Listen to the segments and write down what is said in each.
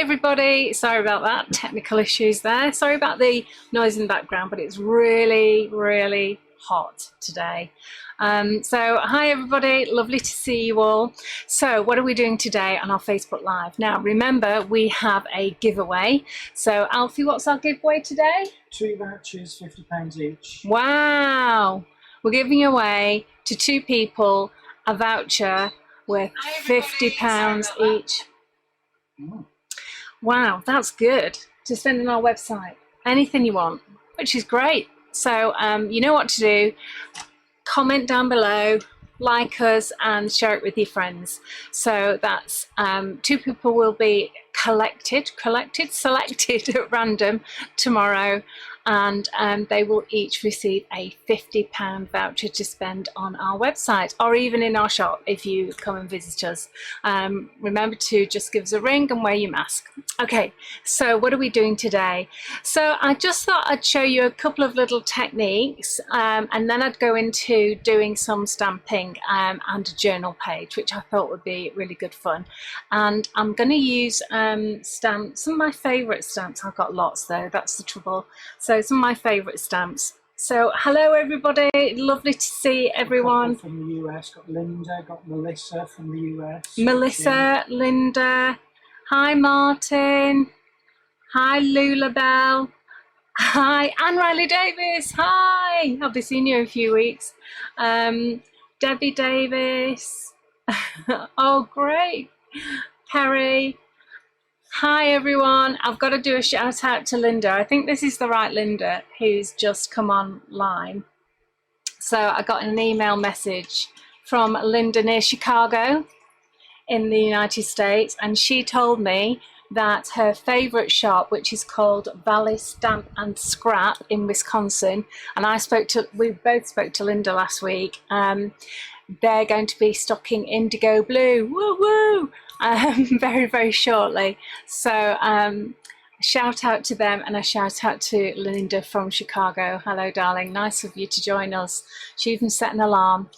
everybody, sorry about that, technical issues there. Sorry about the noise in the background, but it's really hot today. So hi everybody, lovely to see you all. So what are we doing today on our Facebook Live? Now remember, we have a giveaway. So Alfie, what's our giveaway today? 2 vouchers, £50 each. Wow, we're giving away to 2 people a voucher worth £50 each. Wow, that's good to spend on our website. Anything you want, which is great. So you know what to do. Comment down below, like us, and share it with your friends. So that's 2 people will be selected at random tomorrow, and they will each receive a £50 voucher to spend on our website or even in our shop if you come and visit us. Remember to just give us a ring and wear your mask. Okay, so what are we doing today? So I just thought I'd show you a couple of little techniques, and then I'd go into doing some stamping and a journal page, which I thought would be really good fun. And I'm going to use stamps, some of my favourite stamps. I've got lots though, that's the trouble. So some of my favourite stamps. So hello everybody, lovely to see everyone. From the US, got Linda, got Melissa from the US. Melissa, Linda, hi Martin, hi Lula Bell, hi Anne Riley Davis, hi, I'll be seeing you in a few weeks. Debbie Davis, oh great, Perry. Hi everyone, I've got to do a shout out to Linda. I think this is the right Linda who's just come online. So I got an email message from Linda near Chicago in the United States, and she told me that her favorite shop, which is called Valley Stamp and Scrap in Wisconsin, and we both spoke to Linda last week. They're going to be stocking indigo blue, woo woo, very shortly. So shout out to them, and a shout out to Linda from Chicago. Hello darling, nice of you to join us. She even set an alarm.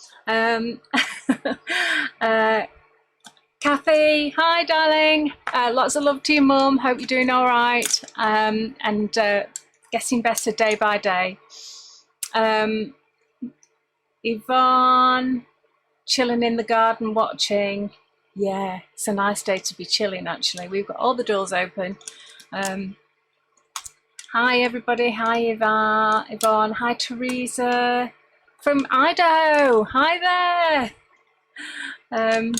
Kathy, hi darling, lots of love to your mum, hope you're doing all right, and getting better day by day. Yvonne, chilling in the garden watching. Yeah, it's a nice day to be chilling actually. We've got all the doors open. Hi everybody, hi Yvonne, hi Teresa from Idaho, hi there.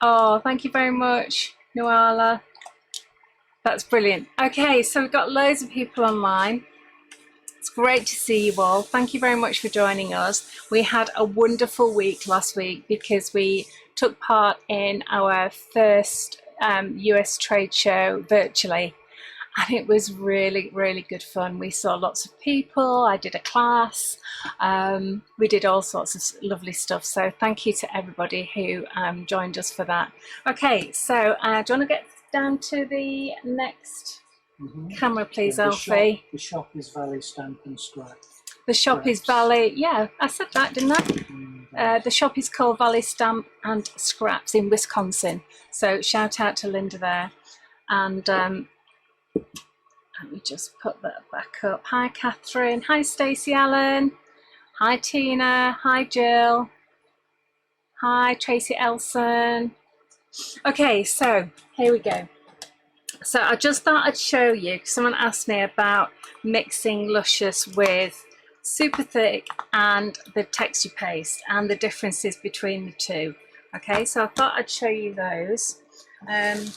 Oh, thank you very much, Noala. That's brilliant. Okay, so we've got loads of people online. It's great to see you all. Thank you very much for joining us. We had a wonderful week last week because we took part in our first US trade show virtually, and it was really good fun. We saw lots of people. I did a class. We did all sorts of lovely stuff. So thank you to everybody who joined us for that. Okay, so do you want to get down to the next camera, please, Alfie? The shop is Valley Stamp and Scrap. The shop is Valley, yeah, I said that, didn't I? The shop is called Valley Stamp and Scraps in Wisconsin. So shout out to Linda there. And let me just put that back up. Hi Catherine, hi Stacey Allen, hi Tina, hi Jill, hi Tracy Elson. Okay, so here we go. So I just thought I'd show you, because someone asked me about mixing Luscious with super thick and the texture paste and the differences between the two. Okay, so I thought I'd show you those. And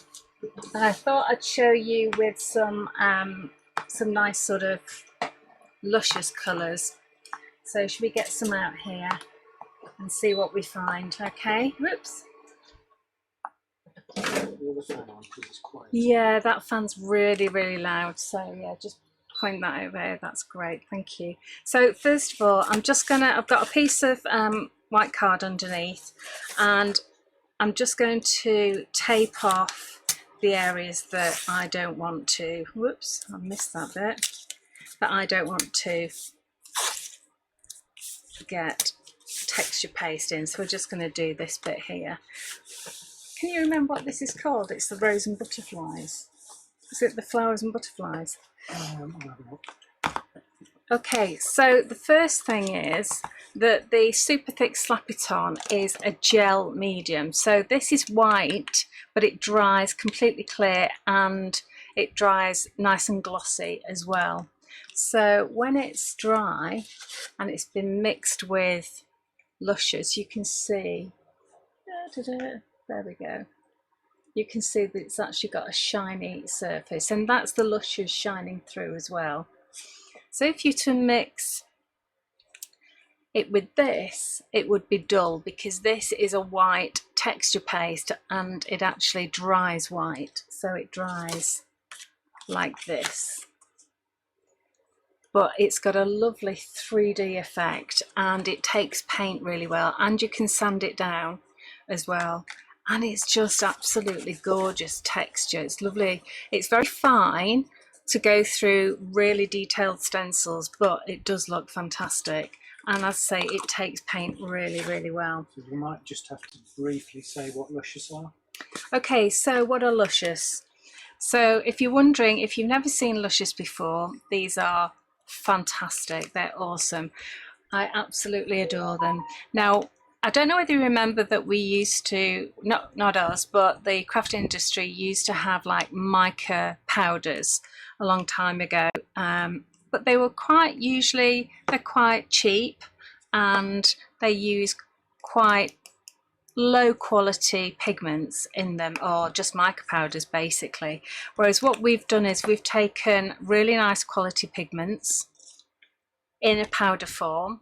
I thought I'd show you with some nice sort of Luscious colours. So should we get some out here and see what we find? Okay, whoops. Yeah, that fan's really loud. So yeah, just point that over there. That's great, thank you. So first of all, I've got a piece of white card underneath, and I'm just going to tape off the areas that I don't want to, whoops, I missed that bit, that I don't want to get texture paste in. So we're just going to do this bit here. Can you remember what this is called? It's the rose and butterflies. Is it the flowers and butterflies? I'll have a look. Okay, so the first thing is that the super thick Slap It On is a gel medium. So this is white, but it dries completely clear and it dries nice and glossy as well. So when it's dry and it's been mixed with Luscious, you can see, there we go. You can see that it's actually got a shiny surface, and that's the Luscious shining through as well. So if you to mix it with this, it would be dull because this is a white texture paste and it actually dries white. So it dries like this. But it's got a lovely 3D effect and it takes paint really well, and you can sand it down as well. And it's just absolutely gorgeous texture. It's lovely. It's very fine to go through really detailed stencils, but it does look fantastic. And as I say, it takes paint really, really well. So you might just have to briefly say what Luscious are. Okay, so what are Luscious? So if you're wondering, if you've never seen Luscious before, these are fantastic. They're awesome. I absolutely adore them. Now, I don't know whether you remember that we used to, not us, but the craft industry used to have like mica powders a long time ago. But they were they're quite cheap and they use quite low quality pigments in them, or just mica powders basically. Whereas what we've done is we've taken really nice quality pigments in a powder form,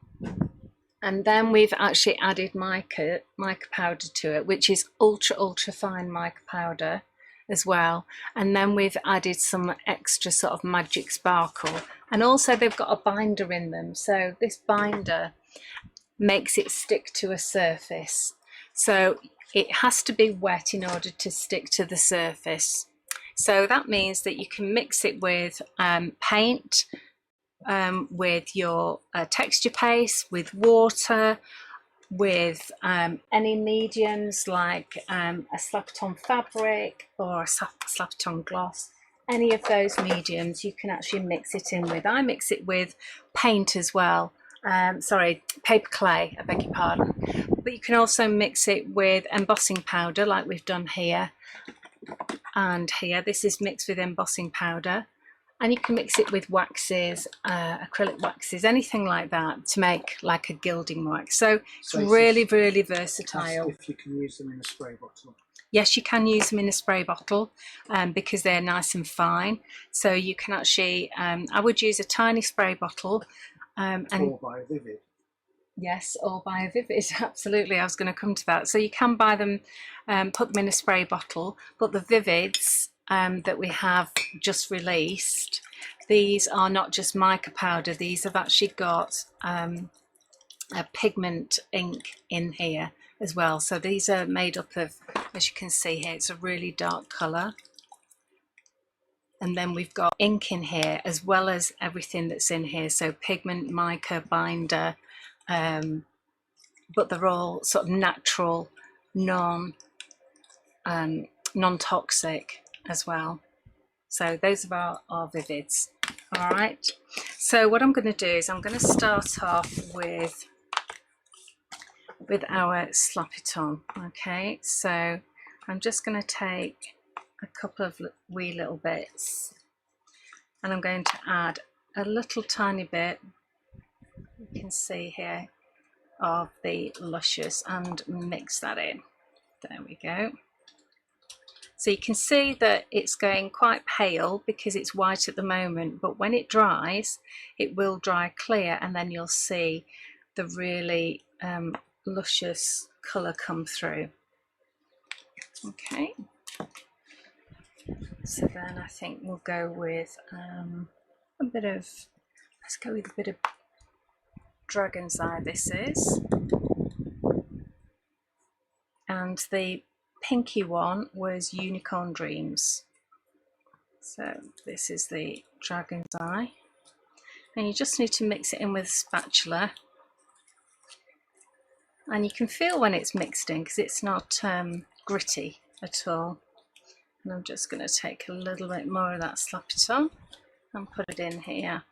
and then we've actually added mica powder to it, which is ultra fine mica powder as well. And then we've added some extra sort of magic sparkle, and also they've got a binder in them. So this binder makes it stick to a surface. So it has to be wet in order to stick to the surface. So that means that you can mix it with paint, with your texture paste, with water, with any mediums like a Slap It On fabric or a Slap It On gloss. Any of those mediums you can actually mix it in with. I mix it with paint as well. Sorry, paper clay, I beg your pardon. But you can also mix it with embossing powder like we've done here and here. This is mixed with embossing powder. And you can mix it with waxes, acrylic waxes, anything like that to make like a gilding wax. So it's really versatile. If you can use them in a spray bottle. Yes, you can use them in a spray bottle because they're nice and fine. So you can actually, I would use a tiny spray bottle. Or buy a Vivid. Yes, or buy a Vivid, absolutely. I was going to come to that. So you can buy them, put them in a spray bottle, but the Vivids that we have just released, these are not just mica powder, these have actually got a pigment ink in here as well. So these are made up of, as you can see here, it's a really dark colour. And then we've got ink in here as well as everything that's in here. So pigment, mica, binder, but they're all sort of natural, non-toxic as well. So those are our Vivids. All right. So what I'm going to do is I'm going to start off with our Slap It On. Okay. So I'm just going to take a couple of wee little bits, and I'm going to add a little tiny bit, you can see here, of the Luscious and mix that in. There we go. So you can see that it's going quite pale because it's white at the moment, but when it dries, it will dry clear, and then you'll see the really luscious colour come through. Okay. So then I think we'll go with let's go with a bit of Dragon's Eye this is. And the pinky one was Unicorn Dreams. So this is the Dragon's Eye. And you just need to mix it in with a spatula. And you can feel when it's mixed in because it's not gritty. at all. And I'm just going to take a little bit more of that Slap-It-On and put it in here.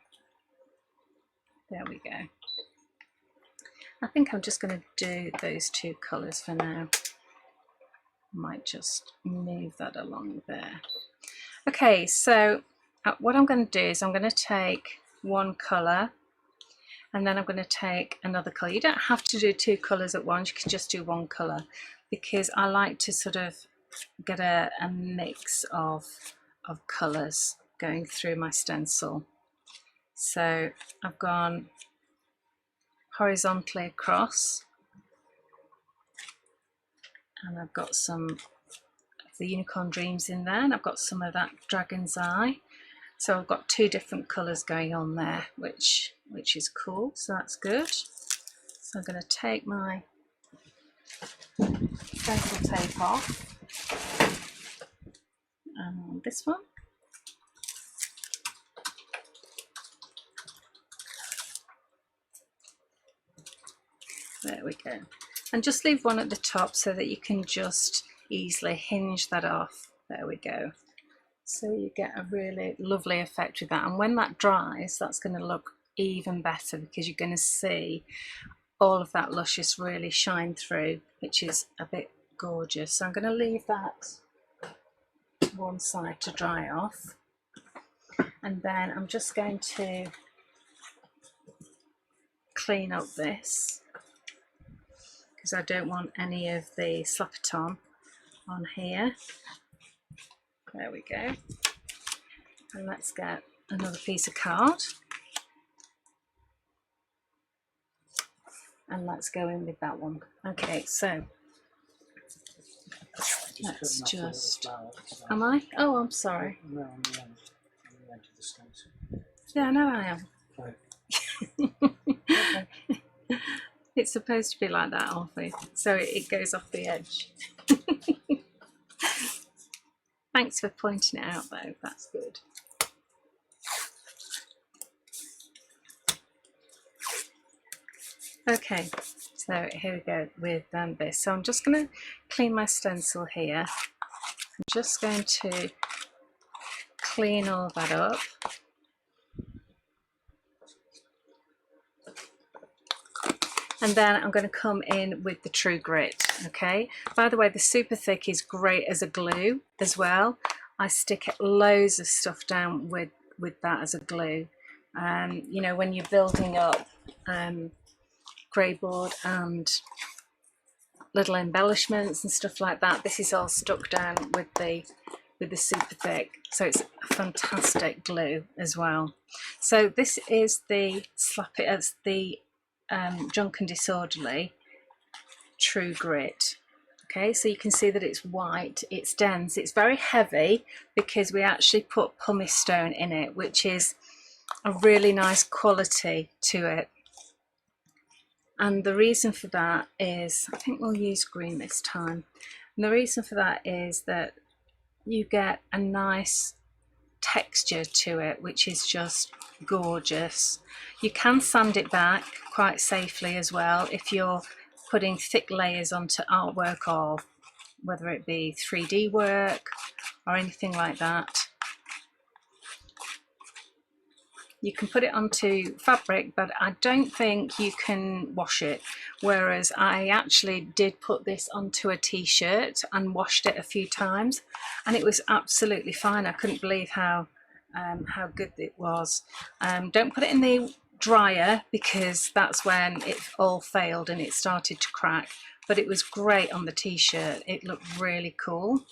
There we go. I think I'm just going to do those two colours for now. Might just move that along there. Okay, so what I'm going to do is I'm going to take one colour and then I'm going to take another colour. You don't have to do two colours at once, you can just do one colour, because I like to sort of get a mix of colours going through my stencil. So I've gone horizontally across, and I've got some of the Unicorn Dreams in there, and I've got some of that Dragon's Eye. So I've got two different colours going on there, which is cool, so that's good. So I'm going to take my stencil tape off, and this one. There we go. And just leave one at the top so that you can just easily hinge that off. There we go. So you get a really lovely effect with that. And when that dries, that's going to look even better, because you're going to see all of that Luscious really shine through, which is a bit gorgeous. So I'm going to leave that one side to dry off. And then I'm just going to clean up this, because I don't want any of the Slap-It-On on here. There we go. And let's get another piece of card. And let's go in with that one. Okay, so let's just... Am I? Oh, I'm sorry. No, on the end. On the edge of the stencil. Yeah, I know I am. Okay. It's supposed to be like that, Alfie. So it goes off the edge. Thanks for pointing it out though, that's good. Okay, so here we go with this. So I'm just going to clean my stencil here. I'm just going to clean all that up. And then I'm going to come in with the True Grit, okay? By the way, the Super Thick is great as a glue as well. I stick loads of stuff down with that as a glue. You know, when you're building up grey board and little embellishments and stuff like that, this is all stuck down with the Super Thick. So it's a fantastic glue as well. So this is the Drunk and Disorderly True Grit. Okay, so you can see that it's white, it's dense, it's very heavy, because we actually put pumice stone in it, which is a really nice quality to it. And the reason for that is, I think we'll use green this time, and the reason for that is that you get a nice texture to it, which is just gorgeous. You can sand it back quite safely as well if you're putting thick layers onto artwork, or whether it be 3D work or anything like that. You can put it onto fabric, but I don't think you can wash it. Whereas I actually did put this onto a t-shirt and washed it a few times, and it was absolutely fine. I couldn't believe how good it was. Don't put it in the dryer, because that's when it all failed and it started to crack. But it was great on the t-shirt. It looked really cool.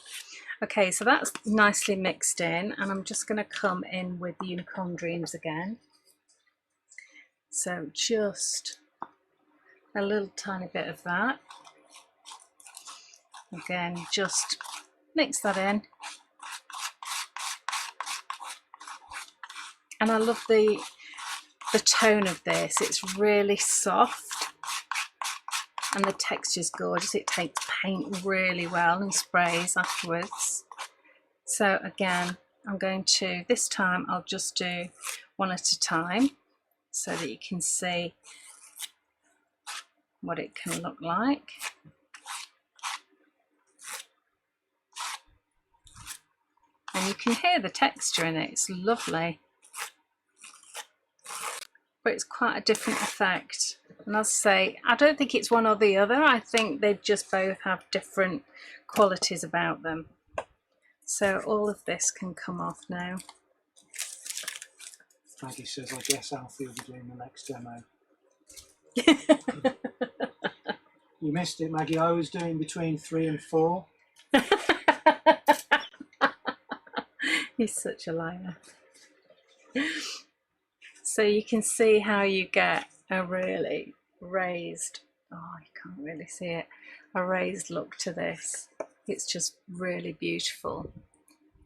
Okay, so that's nicely mixed in, and I'm just going to come in with the Unicorn Dreams again. So just a little tiny bit of that. Again, just mix that in. And I love the tone of this. It's really soft and the texture's gorgeous. It takes paint really well and sprays afterwards. So again, I'm going to, this time I'll just do one at a time so that you can see what it can look like. and you can hear the texture in it. It's lovely, but it's quite a different effect. And as I say, I don't think it's one or the other. I think they just both have different qualities about them. So all of this can come off now. Maggie says, I guess Alfie will be doing the next demo. You missed it, Maggie. I was doing between 3 and 4. He's such a liar. So you can see how you get a really raised, oh, you can't really see it, a raised look to this. It's just really beautiful,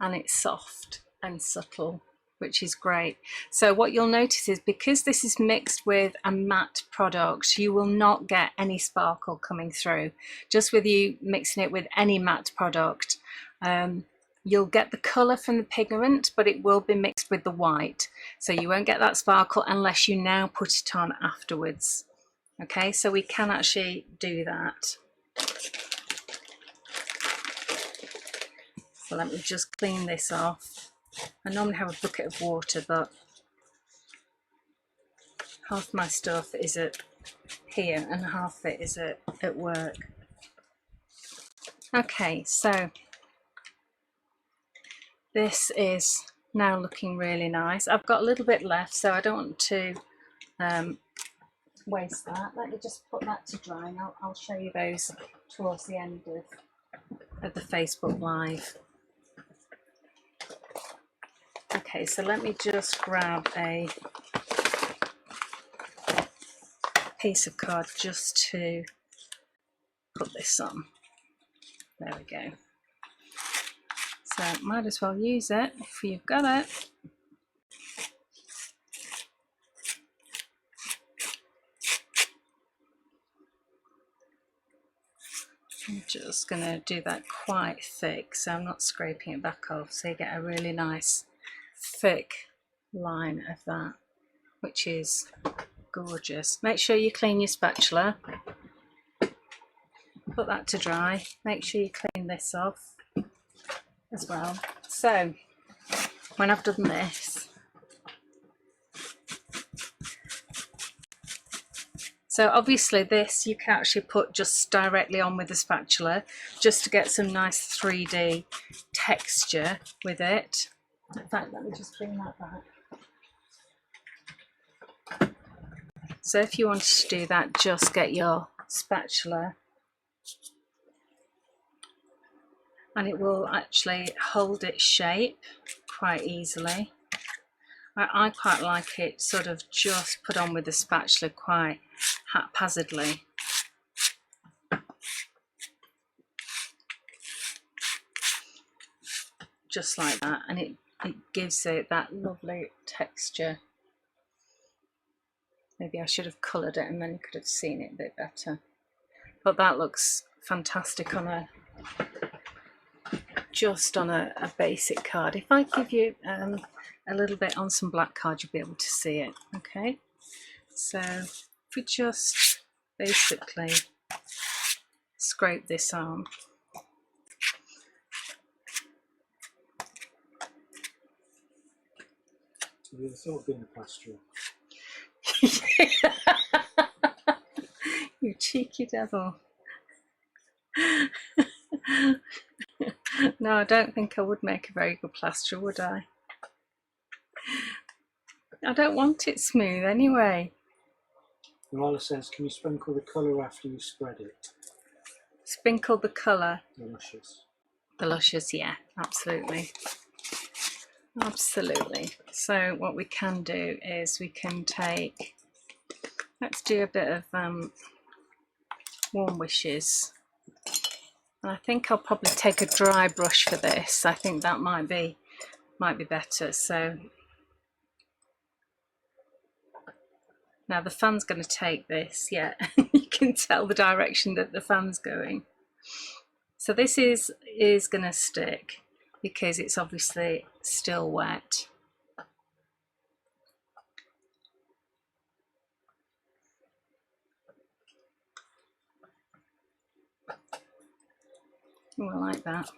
and it's soft and subtle, which is great. So what you'll notice is, because this is mixed with a matte product, you will not get any sparkle coming through. Just with you mixing it with any matte product, you'll get the colour from the pigment, but it will be mixed with the white. So you won't get that sparkle unless you now put it on afterwards. Okay, so we can actually do that. So let me just clean this off. I normally have a bucket of water, but half my stuff is at here and half of it is at work. Okay, so this is now looking really nice. I've got a little bit left, so I don't want to waste that. Let me just put that to dry, and I'll show you those towards the end of the Facebook Live. Okay, so let me just grab a piece of card just to put this on. There we go. So might as well use it if you've got it. I'm just going to do that quite thick, so I'm not scraping it back off, so you get a really nice thick line of that, which is gorgeous. Make sure you clean your spatula. Put that to dry. Make sure you clean this off as well. So when I've done this, so obviously this you can actually put just directly on with the spatula just to get some nice 3D texture with it. In fact, let me just bring that back. So if you wanted to do that, just get your spatula and it will actually hold its shape quite easily. I quite like it sort of just put on with the spatula quite haphazardly. Just like that, and it gives it that lovely texture. Maybe I should have coloured it and then you could have seen it a bit better. But that looks fantastic on just on a basic card. If I give you a little bit on some black card, you'll be able to see it. Okay, so if we just basically scrape this on. Have you ever thought of being a plasterer? You cheeky devil. No, I don't think I would make a very good plasterer, would I? I don't want it smooth anyway. Marla says, can you sprinkle the colour after you spread it? Sprinkle the colour. The Luscious. The Luscious, yeah, absolutely. Absolutely. So what we can do is we can take, let's do a bit of Warm Wishes. And I think I'll probably take a dry brush for this. I think that might be better. So now the fan's going to take this, yeah. You can tell the direction that the fan's going. So this is going to stick because it's obviously still wet. Oh, I like that.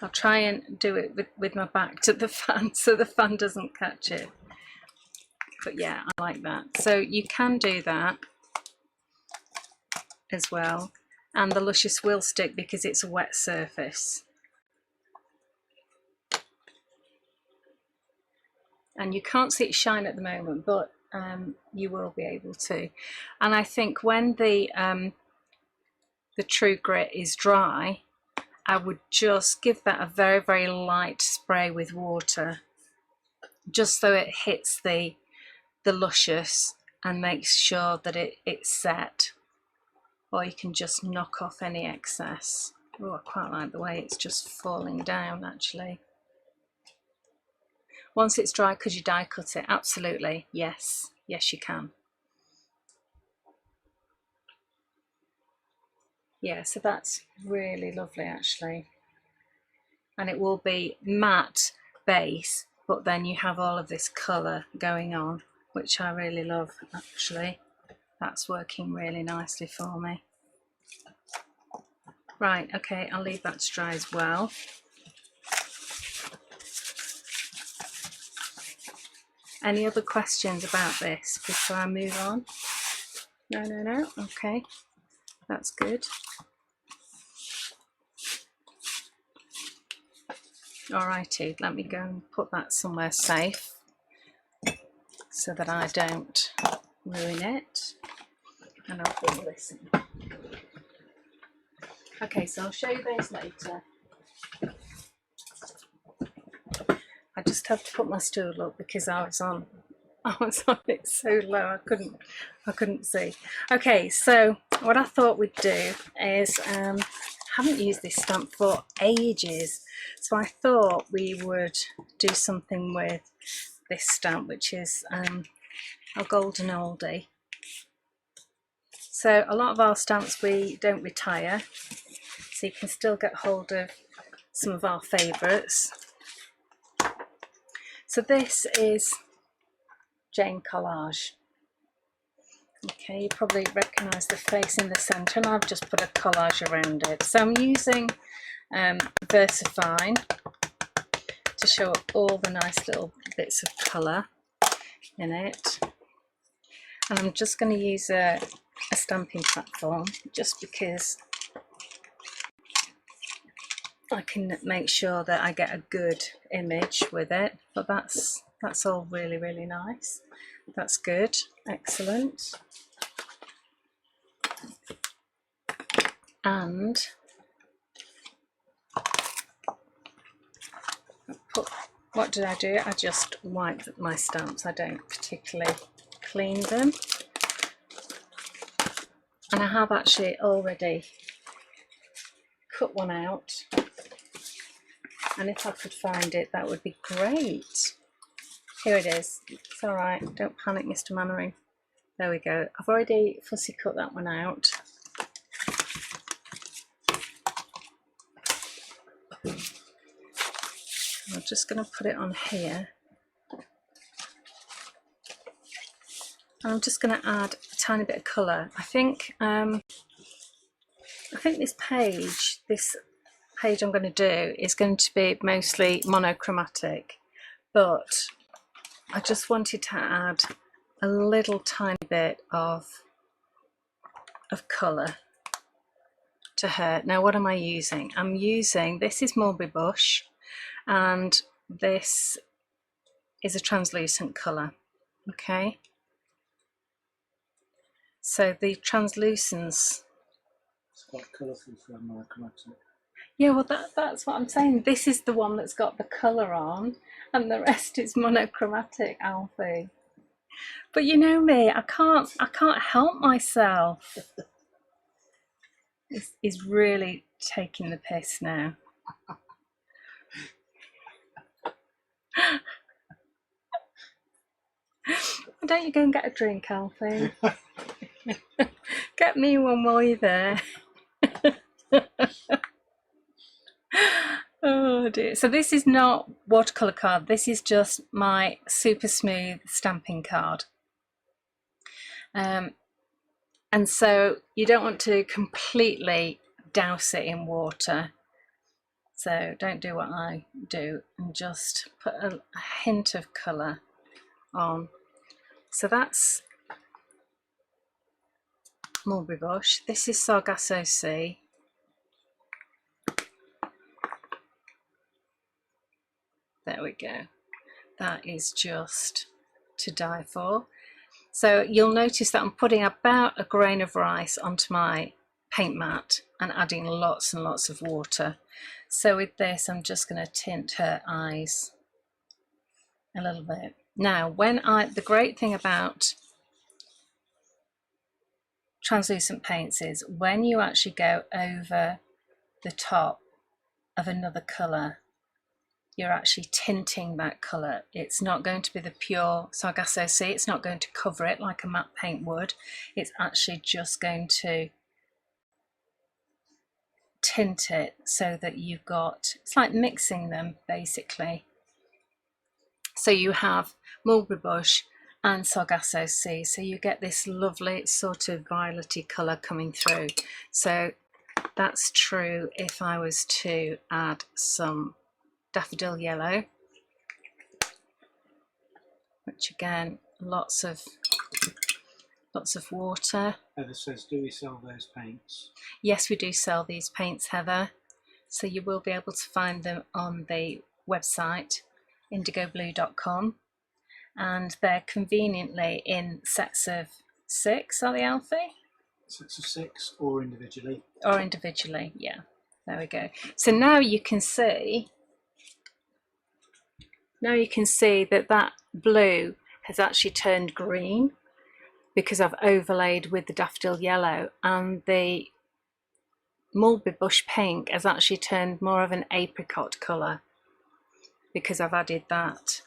I'll try and do it with my back to the fan so the fan doesn't catch it. But yeah, I like that. So you can do that as well. And the Luscious will stick because it's a wet surface. And you can't see it shine at the moment, but you will be able to. And I think when the True Grit is dry, I would just give that a very, very light spray with water, just so it hits the Luscious and makes sure that it's set. Or you can just knock off any excess. Oh, I quite like the way it's just falling down actually. Once it's dry, could you die cut it? Absolutely, yes. Yes, you can. Yeah, so that's really lovely actually. And it will be matte base, but then you have all of this colour going on, which I really love actually. That's working really nicely for me. Right, okay, I'll leave that to dry as well. Any other questions about this before I move on? No. Okay, that's good. Alrighty, let me go and put that somewhere safe so that I don't ruin it. And I'll put this in. Okay, so I'll show you those later. I just have to put my stool up because I was on it so low I couldn't see. Okay, so what I thought we'd do is haven't used this stamp for ages, so I thought we would do something with this stamp, which is a golden oldie. So a lot of our stamps we don't retire, so you can still get hold of some of our favourites. So this is Jane Collage. Okay, you probably recognise the face in the centre, and I've just put a collage around it. So I'm using VersaFine to show all the nice little bits of colour in it. And I'm just going to use a stamping platform just because I can make sure that I get a good image with it. But that's all really, really nice. That's good, excellent. And what did I do? I just wiped my stamps. I don't particularly clean them. And I have actually already cut one out. And if I could find it, that would be great. Here it is. It's all right. Don't panic, Mr. Mannering. There we go. I've already fussy cut that one out. I'm just going to put it on here. And I'm just going to add a tiny bit of colour. I think this page I'm going to do is going to be mostly monochromatic, but I just wanted to add a little tiny bit of colour to her. Now what am I using? I'm using, this is Mulberry Bush, and this is a translucent colour. Okay, so the translucence, It's quite colourful for a monochromatic. yeah, well that's what I'm saying. This is the one that's got the colour on and the rest is monochromatic, Alfie. But you know me, I can't help myself. He's really taking the piss now. Why don't you go and get a drink, Alfie? Get me one while you're there. Oh dear. So this is not watercolour card. This is just my super smooth stamping card. And so you don't want to completely douse it in water. So don't do what I do and just put a hint of colour on. So that's mulberry bush. This is Sargasso Sea. There we go. That is just to die for. So you'll notice that I'm putting about a grain of rice onto my paint mat and adding lots and lots of water. So with this, I'm just going to tint her eyes a little bit. Now, the great thing about translucent paints is when you actually go over the top of another colour, you're actually tinting that colour. It's not going to be the pure Sargasso Sea, it's not going to cover it like a matte paint would. It's actually just going to tint it so that you've got, it's like mixing them basically. So you have mulberry bush and Sargasso Sea, so you get this lovely sort of violety colour coming through. So that's true if I was to add some daffodil yellow, which again, lots of water. Heather says, do we sell those paints? Yes, we do sell these paints, Heather. So you will be able to find them on the website indigoblue.com, and they're conveniently in sets of 6, are they, Alfie? Sets of 6 or individually? Or individually, yeah. There we go. So now you can see that that blue has actually turned green because I've overlaid with the daffodil yellow, and the mulberry bush pink has actually turned more of an apricot colour because I've added that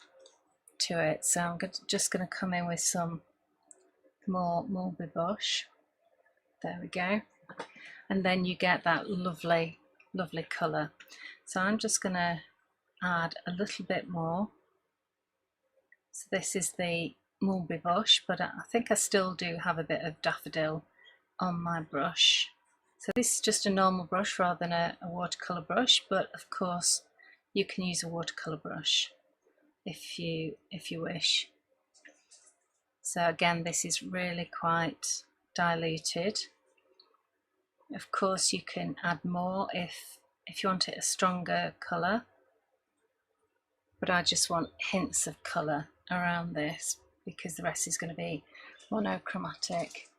to it. So I'm just going to come in with some more mulberry bush. There we go. And then you get that lovely colour. So I'm just going to add a little bit more. So this is the mulberry bush, but I think I still do have a bit of daffodil on my brush. So this is just a normal brush rather than a watercolour brush, but of course you can use a watercolour brush if you wish. So again, this is really quite diluted. Of course you can add more if you want it a stronger colour, but I just want hints of colour around this because the rest is going to be monochromatic.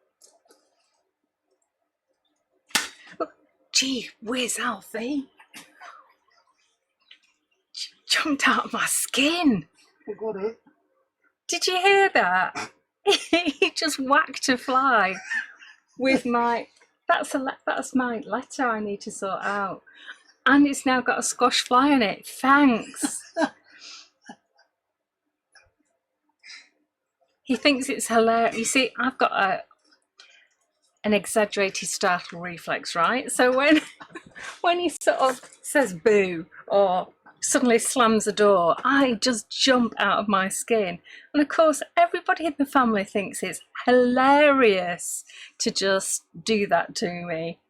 Oh, gee whiz, Alfie! She jumped out of my skin! I got it. Did you hear that? He just whacked a fly with my... That's my letter I need to sort out. And it's now got a squash fly on it. Thanks. He thinks it's hilarious. You see, I've got an exaggerated startle reflex, right? So when he sort of says boo or suddenly slams the door, I just jump out of my skin. And of course, everybody in the family thinks it's hilarious to just do that to me.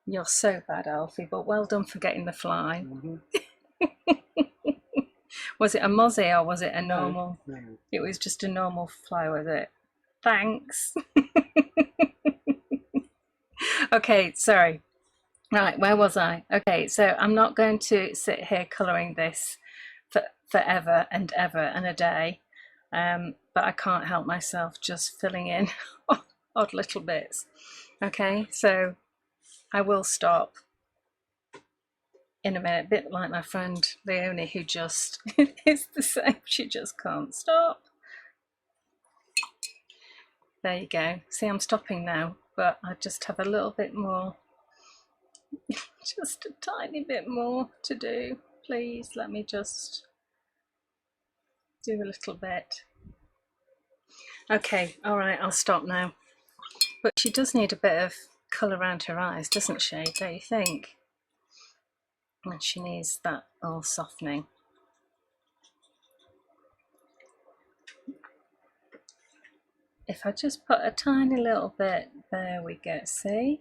You're so bad, Alfie, but well done for getting the fly. Mm-hmm. Was it a mozzie or was it a normal? No. It was just a normal fly, was it? Thanks. Okay, sorry. Right, where was I? Okay, so I'm not going to sit here colouring this forever and ever and a day, but I can't help myself just filling in odd little bits. Okay, so I will stop in a minute, a bit like my friend Leonie, who just is the same, she just can't stop. There you go. See, I'm stopping now, but I just have a little bit more, just a tiny bit more to do. Please let me just do a little bit. Okay, all right, I'll stop now. But she does need a bit of colour around her eyes, doesn't she? Don't you think? And she needs that all softening. If I just put a tiny little bit, there we go, see?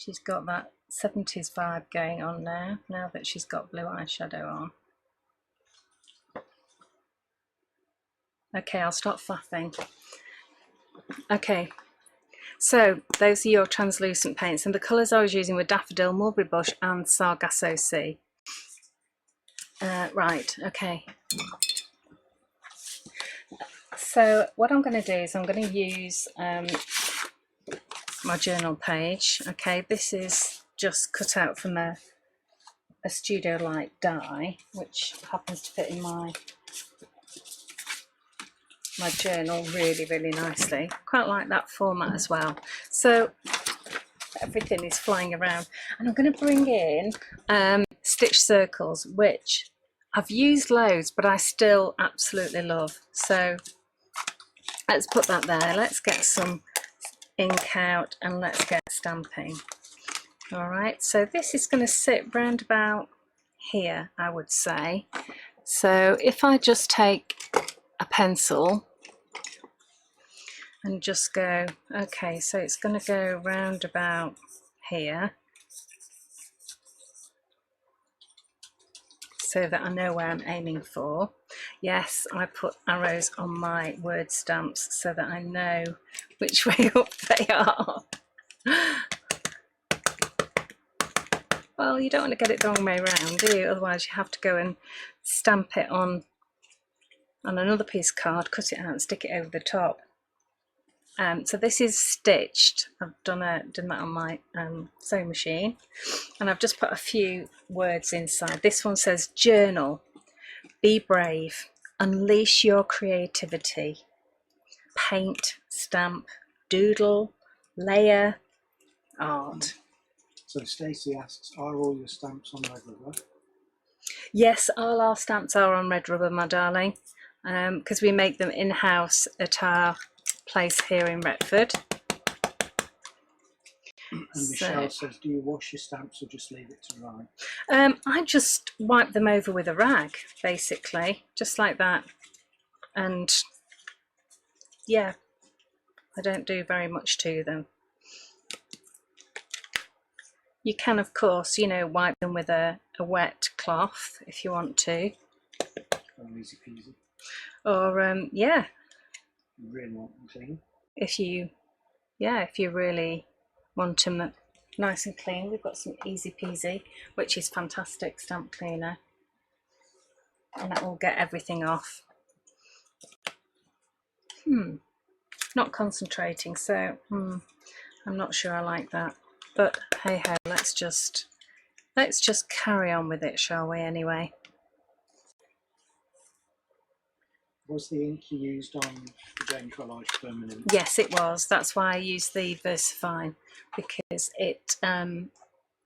She's got that 70s vibe going on now that she's got blue eyeshadow on. Okay, I'll stop faffing. Okay, so those are your translucent paints, and the colours I was using were Daffodil, Mulberry Bush and Sargasso Sea. Right, okay. So what I'm going to do is I'm going to use my journal page. Okay, this is just cut out from a Studio Light die, which happens to fit in my journal really nicely. Quite like that format as well. So everything is flying around, and I'm going to bring in stitch circles, which I've used loads but I still absolutely love. So let's put that there. Let's get some ink out and let's get stamping. All right, so this is going to sit round about here, I would say. So if I just take a pencil and just go, okay, so it's going to go round about here, so that I know where I'm aiming for. Yes, I put arrows on my word stamps so that I know which way up they are. Well, you don't want to get it the wrong way around, do you? Otherwise you have to go and stamp it on another piece of card, cut it out and stick it over the top. So this is stitched. I've done that on my sewing machine, and I've just put a few words inside. This one says journal, be brave, unleash your creativity, paint, stamp, doodle, layer, art. So Stacey asks, are all your stamps on red rubber? Yes, all our stamps are on red rubber, my darling, because we make them in-house at our place here in Retford. And Michelle says, do you wash your stamps or just leave it to dry? I just wipe them over with a rag, basically, just like that. And yeah, I don't do very much to them. You can, of course, you know, wipe them with a wet cloth if you want to. Easy peasy. Or yeah, You really want them clean. if you really want them nice and clean, we've got some Easy Peasy, which is fantastic stamp cleaner, and that will get everything off. Not concentrating, so I'm not sure I like that, but hey ho, let's just carry on with it, shall we? Anyway, Was the ink you used on the Jane Collage permanent? yes, it was. That's why I used the VersaFine, because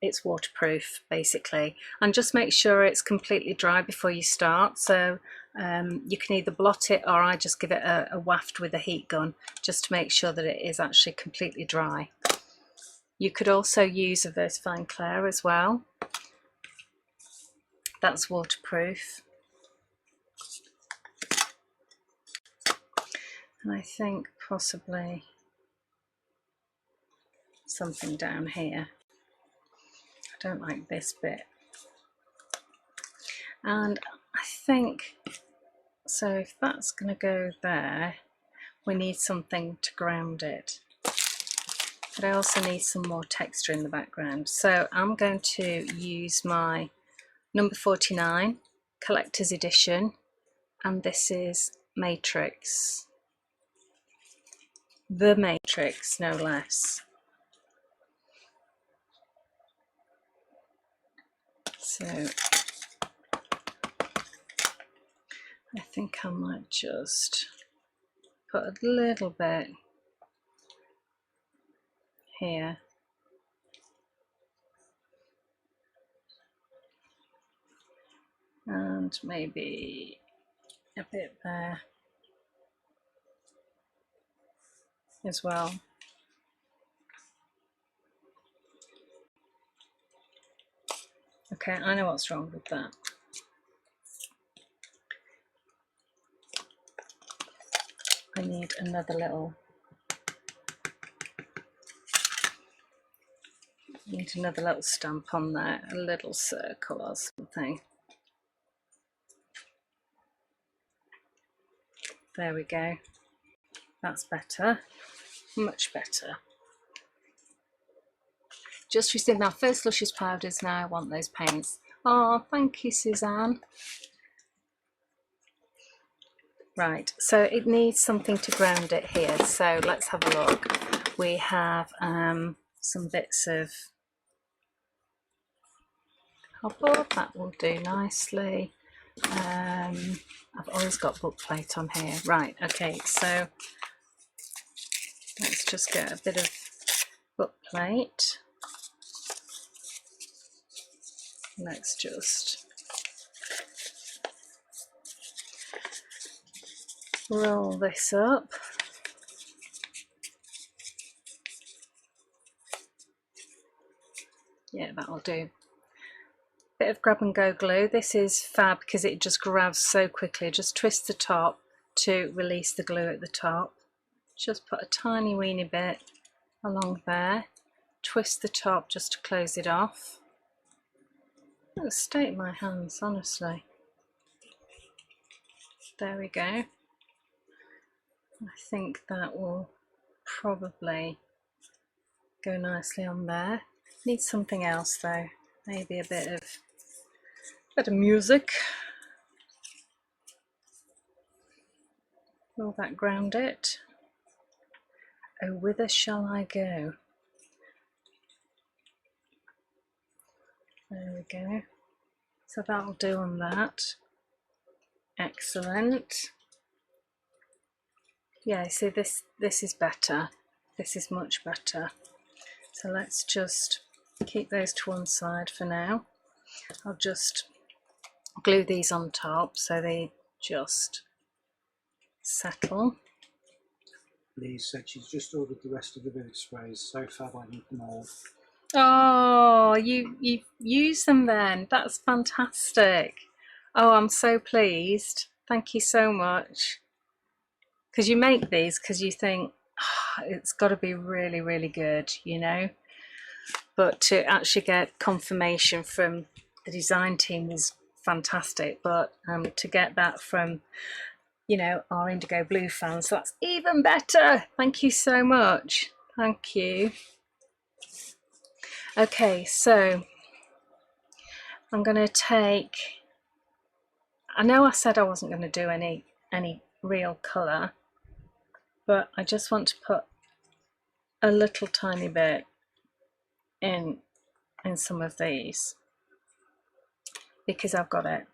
it's waterproof basically, and just make sure it's completely dry before you start. So you can either blot it, or I just give it a waft with a heat gun just to make sure that it is actually completely dry. You could also use a VersaFine Clair as well. That's waterproof. And I think possibly something down here. I don't like this bit. And I think, so if that's going to go there, we need something to ground it. But I also need some more texture in the background. So I'm going to use my number 49 collector's edition, and this is Matrix. The Matrix, no less. So I think I might just put a little bit here. And maybe a bit there as well. Okay, I know what's wrong with that. I need another little Need another little stamp on there, a little circle or something. There we go. That's better, much better. Just received our first Luscious powders now. I want those paints. Oh, thank you, Suzanne. Right, so it needs something to ground it here. So let's have a look. We have some bits of cardboard. That will do nicely. I've always got book plate on here. Right, okay, so let's just get a bit of book plate. Let's just roll this up. Yeah, that'll do. Bit of grab and go glue. This is fab because it just grabs so quickly. Just twist the top to release the glue at the top. Just put a tiny weeny bit along there. Twist the top just to close it off. It'll stay in my hands, honestly. There we go. I think that will probably go nicely on there. Need something else though. Maybe a bit of music. Will that ground it? Oh, whither shall I go? There we go. So that'll do on that. Excellent. Yeah, see this is better. This is much better. So let's just keep those to one side for now. I'll just glue these on top so they just settle. Lee said she's just ordered the rest of the vivid sprays. So fab, I need them all. Oh, you've used them then. That's fantastic. Oh, I'm so pleased. Thank you so much. Because you make these because you think it's got to be really, really good, you know. But to actually get confirmation from the design team was fantastic. But to get that from, you know, our Indigo Blue fans, that's even better. Thank you so much. Thank you. Okay, so I'm going to take, I know I said I wasn't going to do any real colour, but I just want to put a little tiny bit in some of these because I've got it.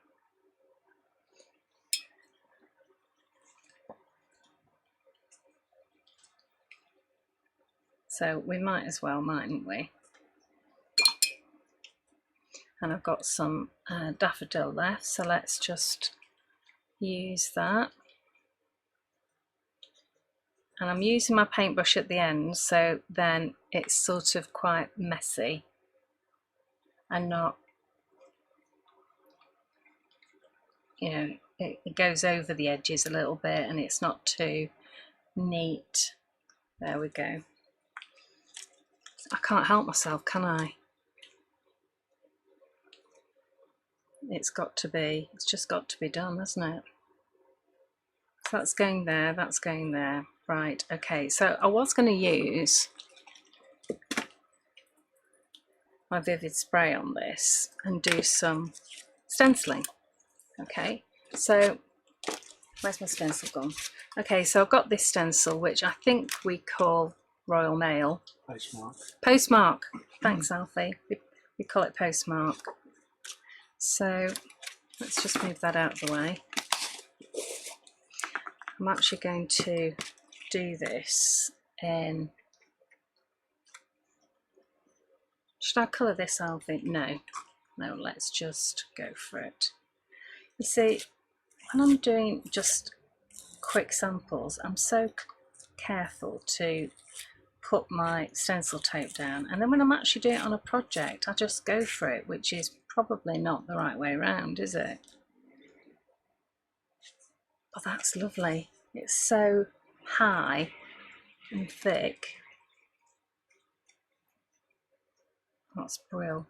So we might as well, mightn't we? And I've got some daffodil left, so let's just use that. And I'm using my paintbrush at the end, so then it's sort of quite messy and not, you know, it goes over the edges a little bit and it's not too neat. There we go. I can't help myself, can I? It's just got to be done, hasn't it? So that's going there, that's going there. Right, okay, so I was going to use my Vivid Spray on this and do some stenciling. Okay, so where's my stencil gone? Okay, so I've got this stencil, which I think we call Royal Mail. Postmark. Postmark. Thanks, Alfie. We call it postmark. So let's just move that out of the way. I'm actually going to do this in, should I colour this, Alfie? No, let's just go for it. You see, when I'm doing just quick samples, I'm so careful to put my stencil tape down, and then when I'm actually doing it on a project, I just go for it, which is probably not the right way around, is it? But that's lovely. It's so high and thick. That's brill.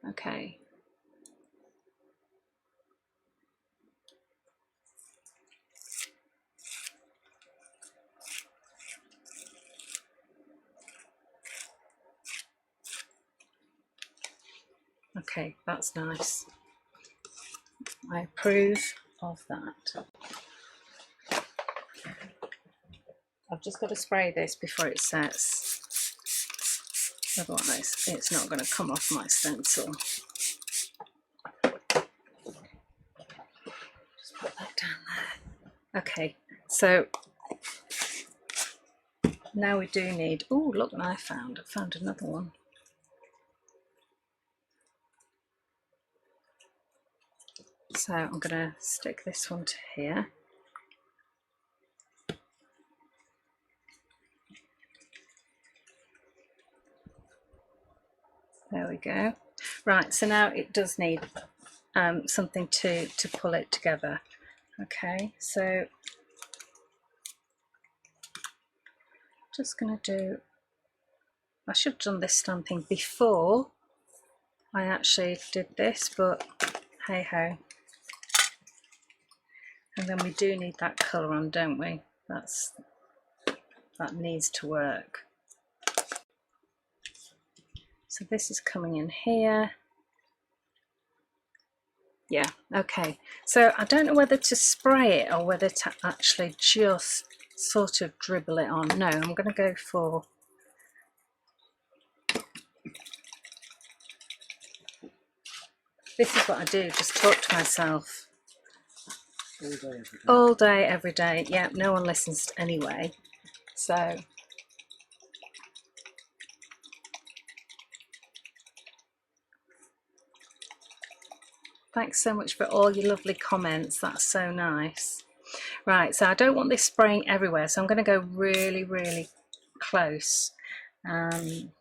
Okay. Okay, that's nice. I approve of that. I've just got to spray this before it sets. Otherwise, it's not going to come off my stencil. Just put that down there. Okay, so now we do need, oh, look what I found another one. So I'm going to stick this one to here. There we go. Right, so now it does need something to pull it together. Okay, so just going to do, I should have done this stamping before I actually did this, but hey ho. And then we do need that colour on, don't we? That needs to work. So this is coming in here. Yeah, okay. So I don't know whether to spray it or whether to actually just sort of dribble it on. No, I'm going to go for... This is what I do, just talk to myself. All day, every day. All day, every day. Yeah, no one listens anyway. So... Thanks so much for all your lovely comments. That's so nice. Right, so I don't want this spraying everywhere, so I'm going to go really, really close and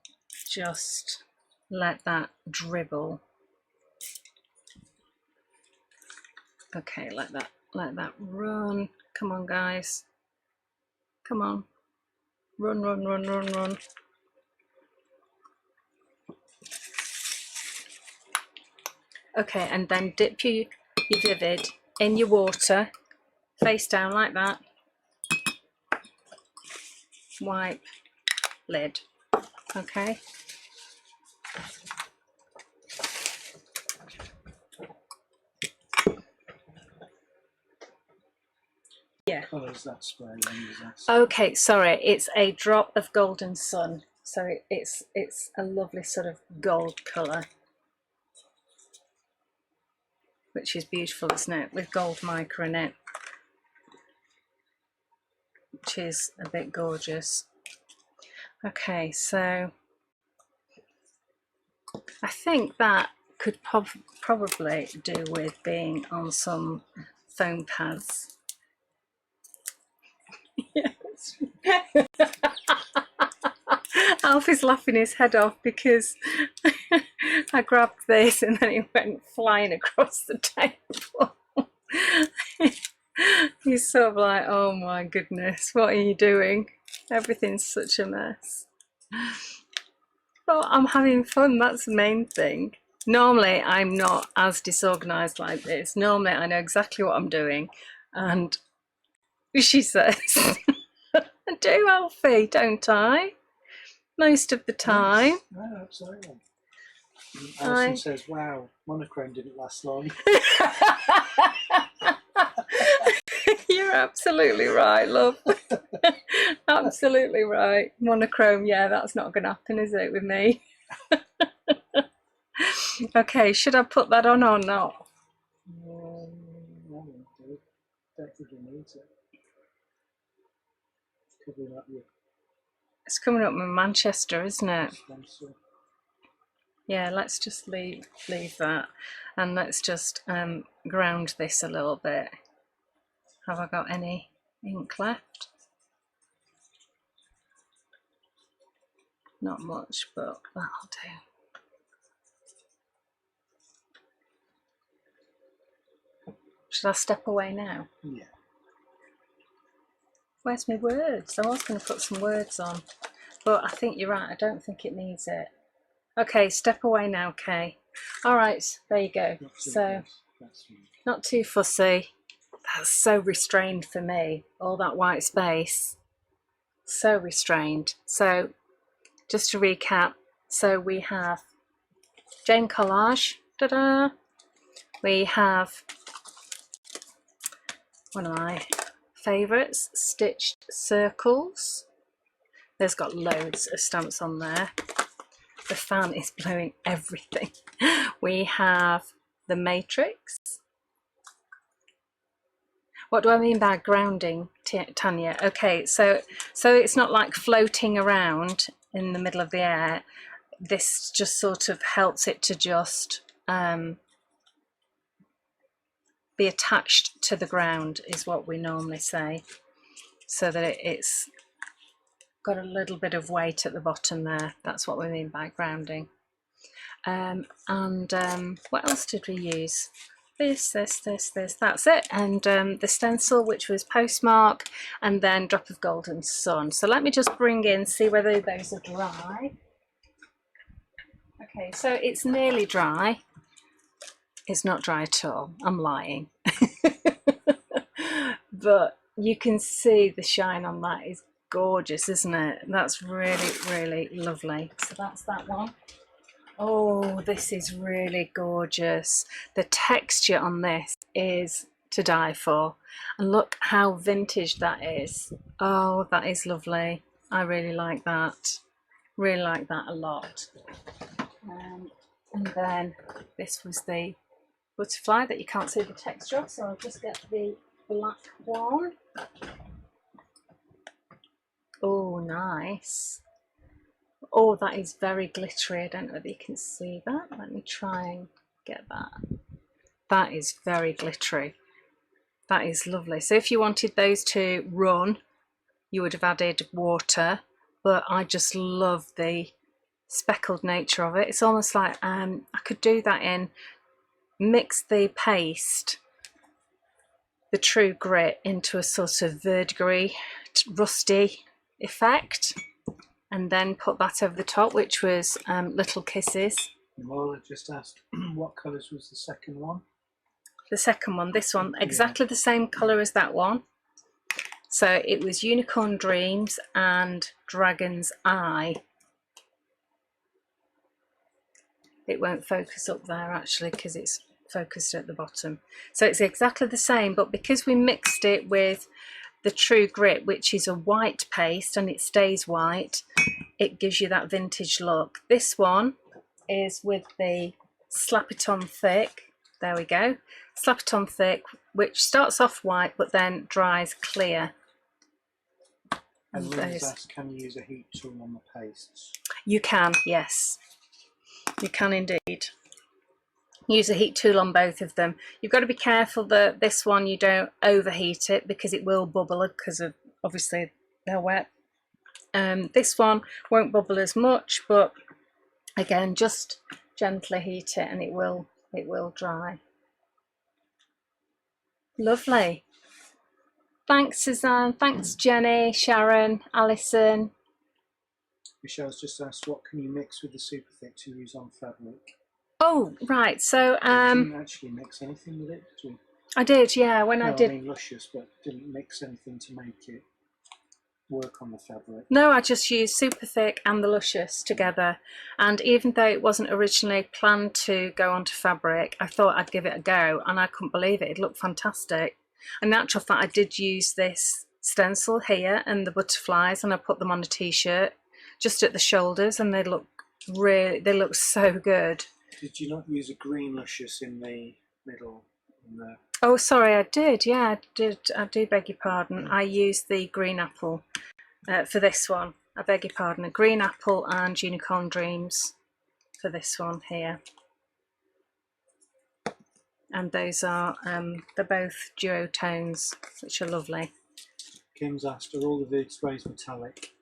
just let that dribble. Okay, let that run. Come on, guys. Come on. Run, run, run, run, run. Okay, and then dip your Vivid in your water, face down like that. Wipe, lid. Okay. Yeah. What colour is that spray? Okay, sorry, it's a drop of Golden Sun. So it's a lovely sort of gold colour, which is beautiful, isn't it? With gold mica in it, which is a bit gorgeous. Okay, so I think that could probably do with being on some foam pads. Yes. Alf is laughing his head off because I grabbed this and then it went flying across the table. He's sort of like, oh my goodness, what are you doing? Everything's such a mess. Well, I'm having fun, that's the main thing. Normally I'm not as disorganised like this. Normally I know exactly what I'm doing, and she says, I do, Alfie, don't I? Most of the time. Yes. No, absolutely. Alison says, wow, monochrome didn't last long. You're absolutely right, love. Absolutely right. Monochrome, yeah, that's not going to happen, is it, with me? Okay, should I put that on or not? No, don't think you need it. Covering up your It's coming up with Manchester, isn't it? stencil. Yeah, let's just leave that, and let's just ground this a little bit. Have I got any ink left? Not much, but that'll do. Should I step away now? Yeah. Where's my words? I was going to put some words on, but I think you're right. I don't think it needs it. Okay, step away now, Kay. All right, there you go. Not too So, close. That's fine. not too fussy. That's so restrained for me, all that white space. So restrained. So, just to recap, so we have Jane Collage, ta-da! We have one of my favourites, Stitched Circles. There's got loads of stamps on there. The fan is blowing everything. We have the Matrix. What do I mean by grounding, Tanya? Okay, so it's not like floating around in the middle of the air. This just sort of helps it to just be attached to the ground, is what we normally say, so that it's got a little bit of weight at the bottom there. That's what we mean by grounding. What else did we use? This, that's it. And the stencil, which was Postmark, and then Drop of Golden Sun. So let me just bring in, see whether those are dry. Okay, so it's nearly dry. It's not dry at all. I'm lying. But you can see the shine on that is gorgeous, isn't it? That's really, really lovely. So that's that one. Oh, this is really gorgeous. The texture on this is to die for. And look how vintage that is. Oh, that is lovely. I really like that. Really like that a lot. And then this was the butterfly that you can't see the texture of, so I'll just get the black one. Oh, nice. Oh, that is very glittery. I don't know whether you can see that. Let me try and get that. That is very glittery. That is lovely. So if you wanted those to run, you would have added water, but I just love the speckled nature of it. It's almost like I could do that in, mix the paste, the True Grit, into a sort of verdigris, rusty effect, and then put that over the top, which was Little Kisses. Laura just asked, what colours was the second one? The second one, this one, exactly the same colour as that one. So it was Unicorn Dreams and Dragon's Eye. It won't focus up there actually because it's focused at the bottom. So it's exactly the same, but because we mixed it with the True Grit, which is a white paste and it stays white, it gives you that vintage look. This one is with the Slap It On Thick. There we go. Slap It On Thick, which starts off white but then dries clear. And Liz asked, can you use a heat tool on the pastes? You can, yes. You can indeed. Use a heat tool on both of them. You've got to be careful that this one you don't overheat it because it will bubble because of obviously they're wet. This one won't bubble as much, but again, just gently heat it and it will dry. Lovely. Thanks, Suzanne. Thanks, Jenny, Sharon, Alison. Michelle's just asked, what can you mix with the super thick to use on fabric? Oh, right. So You didn't actually mix anything with it, did you? I did, yeah. When I did. I mean Luscious, but didn't mix anything to make it work on the fabric. No, I just used super thick and the Luscious together. And even though it wasn't originally planned to go onto fabric, I thought I'd give it a go, and I couldn't believe it. It looked fantastic. In actual fact, I did use this stencil here and the butterflies, and I put them on a t-shirt just at the shoulders, and they look so good. Did you not use a green Luscious in the middle? Oh, sorry, I did. Yeah, I did. I do beg your pardon. I used the green apple for this one. I beg your pardon. A green apple and Unicorn Dreams for this one here. And those are, they're both duotones, which are lovely. Kim's asked, are all the Vivid Sprays metallic?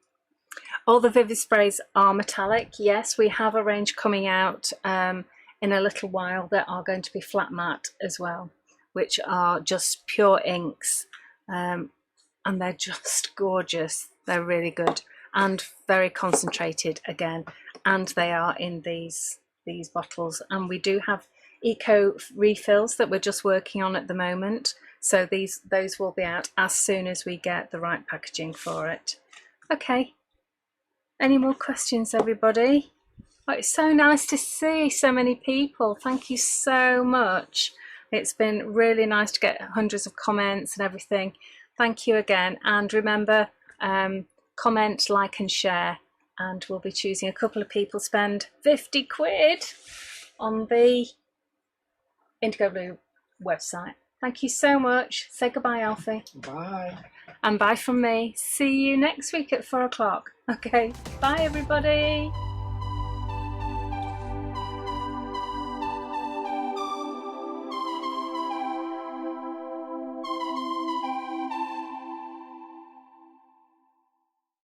All the Vivid Sprays are metallic, yes. We have a range coming out in a little while that are going to be flat matte as well, which are just pure inks. And they're just gorgeous. They're really good and very concentrated again. and they are in these bottles. And we do have eco refills that we're just working on at the moment, so those will be out as soon as we get the right packaging for it. Okay, any more questions, everybody? Oh, it's so nice to see so many people. Thank you so much. It's been really nice to get hundreds of comments and everything. Thank you again, and remember, comment, like and share, and we'll be choosing a couple of people. Spend 50 quid on the Indigo Blue website. Thank you so much. Say goodbye, Alfie. Bye. And bye from me. See you next week at 4 o'clock. Okay, bye everybody.